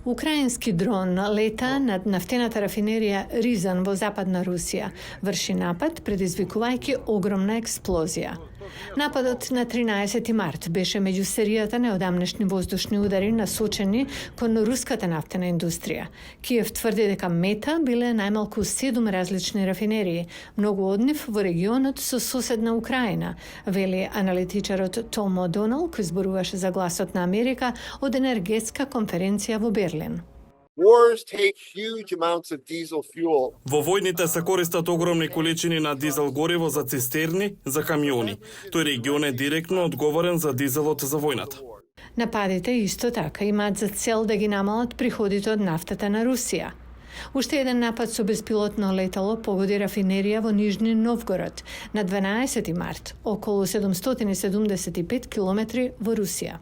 Украински дрон лета над нафтената рафинерија Ризан во западна Русија, врши напад, предизвикувајќи огромна експлозија. Нападот на 13 март беше меѓу серијата неодамнешни воздушни удари насочени кон руската нафтена индустрија. Киев тврди дека мета биле најмалку 7 различни рафинерии, многу од нив во регионот со соседна Украина, вели аналитичарот Том О'Донел, кој зборуваше за Гласот на Америка од енергетска конференција во Берлин. Во војните се користат огромни количини на дизел гориво за цистерни, за камиони. Тој регион е директно одговорен за дизелот за војната. Нападите исто така имаат за цел да ги намалат приходите од нафтата на Русија. Уште еден напад со беспилотно летало погоди рафинерија во Нижни Новгород на 12 март, околу 775 километри во Русија.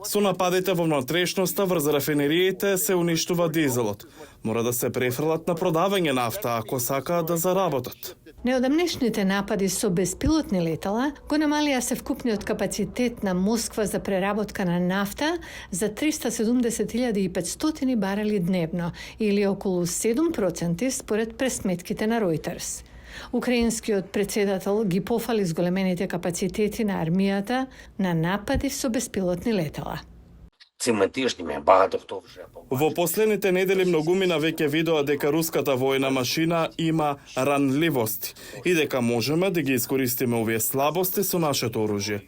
Со нападите во внатрешноста врз рафинериите се уништува дизелот. Мора да се префрлат на продавање нафта ако сакаат да заработат. Неодамнешните напади со беспилотни летала го намалија севкупниот капацитет на Москва за преработка на нафта за 370.500 барели дневно или околу 7% според пресметките на Reuters. Украинскиот председател ги пофали зголемените капацитети на армијата на напади со беспилотни летала. Во последните недели многумина веќе видоа дека руската војна машина има ранливости и дека можеме да ги искористиме овие слабости со нашето оружје.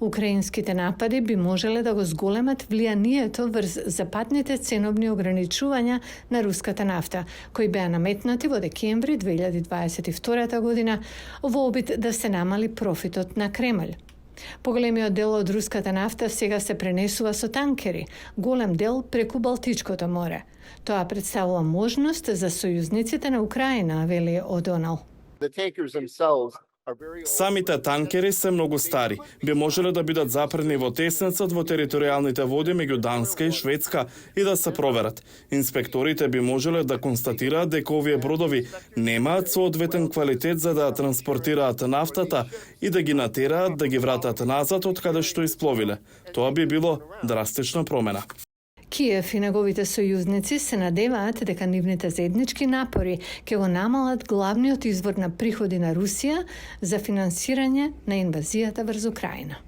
Украинските напади би можеле да го зголемат влијанието врз западните ценовни ограничувања на руската нафта, кои беа наметнати во декември 2022 година во обид да се намали профитот на Кремљ. Поголемиот дел од руската нафта сега се пренесува со танкери, голем дел преку Балтичкото море. Тоа представува можност за сојузниците на Украина, вели О'Донел. Самите танкери се многу стари. Би можеле да бидат запрени во тесницот во територијалните води меѓу Данска и Шведска и да се проверат. Инспекторите би можеле да констатираат дека овие бродови немаат соодветен квалитет за да транспортираат нафтата и да ги натераат да ги вратат назад од каде што испловиле. Тоа би било драстична промена. Киев и неговите сојузници се надеваат дека нивните заеднички напори ќе го намалат главниот извор на приходи на Русија за финансирање на инвазијата врз Украина.